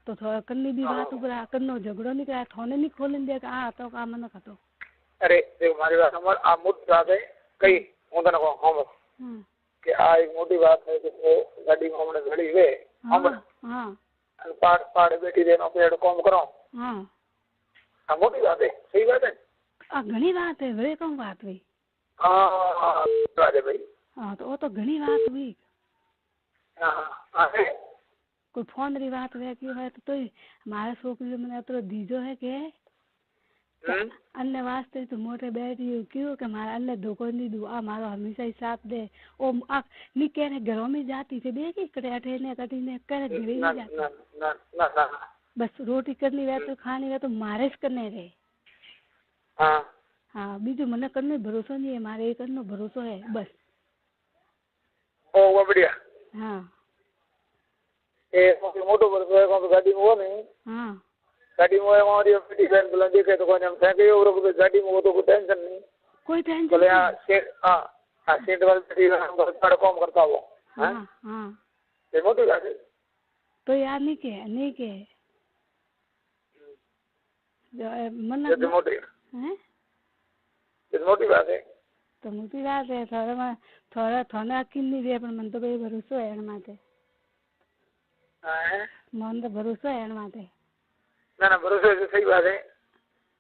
तो थोड़ा कन्नी भी बात ऊपर कन्नो झगड़ो नहीं करा थाने नहीं खोलन दे आ तो का मन खतो अरे देखो मारी बात हमर आ मोटी बात है कई हूं तने को हम कि आ एक मोटी बात है कि गाड़ी में हमने घड़ी वे हम हां पाड़ बैठी देनो पेड़ काम करो हां आ मोटी बात है सही बात है आ घणी बात है वे कौन बात हुई हां बात है भाई हां तो वो तो घणी बात हुई हां कोई फोन री बात वे क्यों है तो हमारा छोकरी मैंने तो दीजो है के अन्य वास्ते तो मोटे बैठी क्यों कि हमारा अन्य धोखो नहीं दू आ मारो हमेशा ही साथ दे ओ नी कहने घरों में जाती थे देखी कटे अठे ने कटी ने करे घरे नहीं जाती ना ना ना बस रोटी करनी वे तो खानी वे तो मारे ज करने रे हां हां बीजो मने करने भरोसा नहीं है मारे करनो भरोसा है बस ओ वो बढ़िया हां ए मोटो भरोसा है को गाड़ी में हो नहीं हां गाड़ी में हमारी बेटी बहन बुला देखे तो कोने हम फेंके और गाड़ी में वो तो कोई टेंशन नहीं कोई टेंशन बोले हां सीट वाली बेटी हम बड़ा काम करता हो हां हां ये मोटी बात है तो यार नहीं के जो मन ये मोटी हैं ये मोटी बात है तो मोटी बात है थोड़ा थाने अकिल नहीं रे पण मन तो भाई भरोसा है एन माथे हां मन तो भरोसा है एन माथे ना भरोसे से सही बात है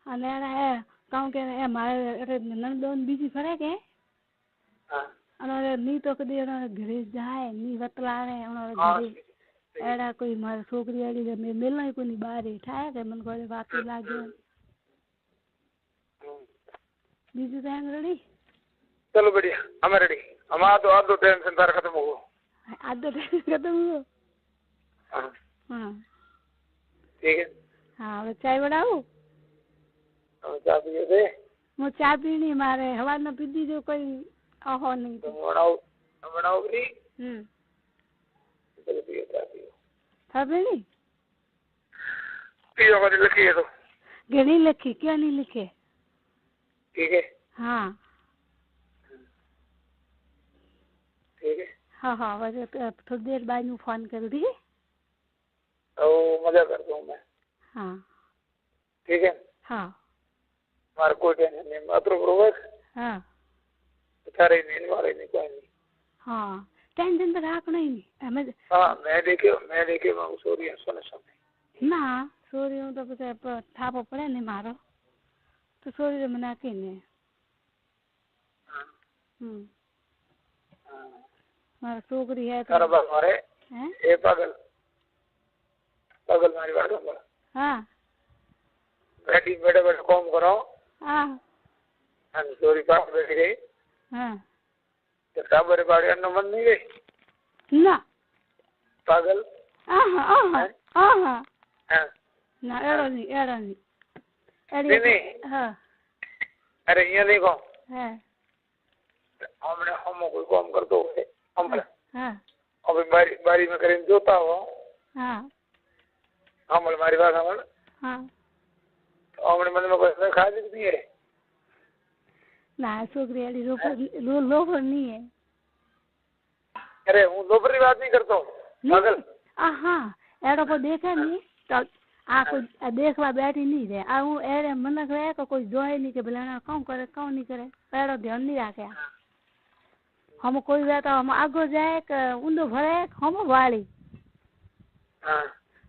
अने है कहूं के ए मारे अरे नंदोन बीजी फरे के हां अने नी तो कदी घरे जाए नी वतलावे घरे एड़ा कोई मार छोकरी आली में मिलना कोनी बाहर ठाए के मन को बात लागे बीजी टाइम रेडी चलो बढ़िया हम रेडी हमारा तो आधो टेंशन सारा खत्म हो आधो टेंशन खत्म हो हां ठीक है हाँ चाय बनाऊ चाय पिए थे मु चाय पीनी मारे हवा न पीती जो कोई ओहो नहीं तो बनाओ भी चलो पिए चाय पियो था पीनी पियो कर लिखी है तो घनी लिखी क्यों नहीं लिखे ठीक है हाँ ठीक है हाँ हाँ वजह थोड़ी देर बाद में फोन करूँ ठीक है तो मजा करता हूँ मैं हाँ ठीक है हाँ मारे कोई टेंशन नहीं मात्र बरोबर हाँ सारे नहीं मारे नहीं कोई नहीं हाँ टेंशन तो रखना ही नहीं हमें हाँ मैं देखे मैं सोरी सोने समय ना सोरी हूँ तो पता थापो पड़े नहीं मारो तो सोरी तो मना के नहीं मारा छोकरी है तो मारे ये पागल मारी बात होगा हाँ बैठी बैठे काम करो हाँ चोरी पास बैठी गई हाँ तो साबर बाड़ी अन्नो मन नहीं गई ना पागल ना एड़ो नहीं नहीं हाँ अरे ये नहीं को है हमने हम कोई काम कर दो हम हाँ अभी बारी में करें जोता हो हाँ हम हमारी बात हम हाँ हमने मन में कोई खा सकती है ना छोकरी वाली लोफर नहीं है अरे हूँ लोफर बात नहीं करता हूँ पागल हाँ एड़ो को देखे नहीं तो आ कोई देखवा बैठी नहीं रहे आ हूँ एड़े मनक रहे तो कोई जोए नहीं के भला कौन करे कौन नहीं करे एड़ो ध्यान नहीं रखे हम कोई वे तो हम आगो जाए ऊंधो भरे हम वाली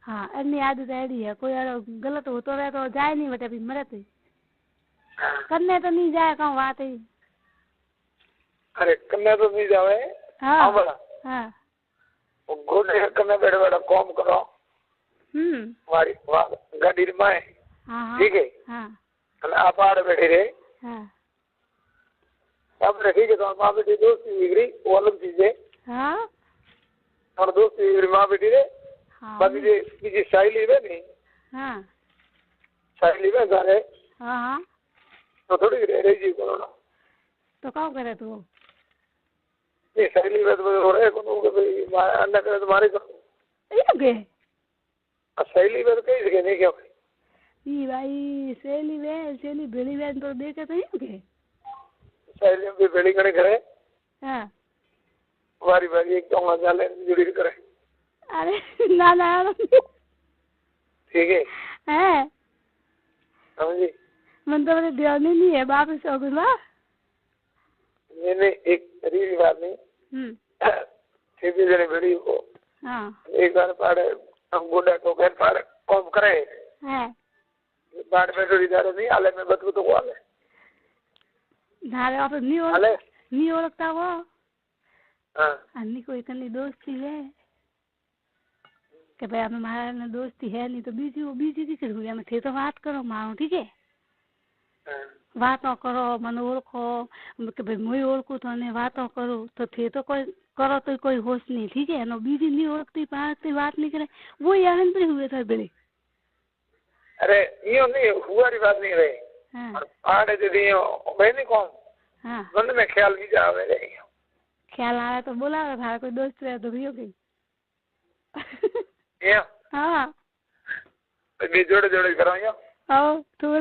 हाँ एनी आदत एड़ी है कोई गलत होतो रहे तो जाए नहीं बेटे भी मरे तो करने तो नहीं जाए कहूँ बात ही अरे करने तो नहीं जावे हाँ बोला हाँ गोडे करने बैठे बैठा काम करो हमारी गाड़ी में ठीक है हाँ आप आड़ बैठे रहे हाँ अब ठीक है तो माँ बेटी दोस्ती बिगड़ी वो अलग चीज है हाँ और दोस्ती बिगड़ी माँ बेटी रे बाकी जो शायली है नहीं हाँ शायली में घर है हाँ हाँ तो थोड़ी रही जी को तो क्या करे तू नहीं शायली में तो हो रहे को भाई अन्ना करे तुम्हारे को ये शैली में तो कहीं सके नहीं क्या भाई शैली बेली बहन तो देखे तो ही के शैली में बेली करे करे हाँ बारी बारी एक तो जाले जुड़ी करे अरे ना ठीक है समझी। मन तो मेरे ध्यान ही नहीं है बाप से अगुला मैंने एक रील बात नहीं सीधी जने वीडियो को एक बार पाड़े हम गुंडा को कर पाड़े कॉम करे बाढ़ में थोड़ी दारे नहीं आले में बतू तो वाले धारे आप नहीं ओळखता वो अन्नी कोई कनी दोस्ती है कि भाई आप हमारा ना दोस्ती है नहीं तो बीजी की करूँगी मैं थे तो बात करो मारो ठीक है वातो करो मन ओळखो कि भाई मैं ओळखू तो ने वातो करो तो थे तो कोई करो तो कोई होश नहीं ठीक है नो बीजी नहीं ओळखती पाती बात नहीं करे वो यार हुए थे बेड़े अरे यो नहीं हुआ री बात नहीं रही आड़े दे दियो मैं नहीं कौन मन में ख्याल नहीं जावे रे ख्याल आ रहा तो बोला था कोई दोस्त रहे तो भी हो गई हाँ जोड़े जोड़े कराओ तो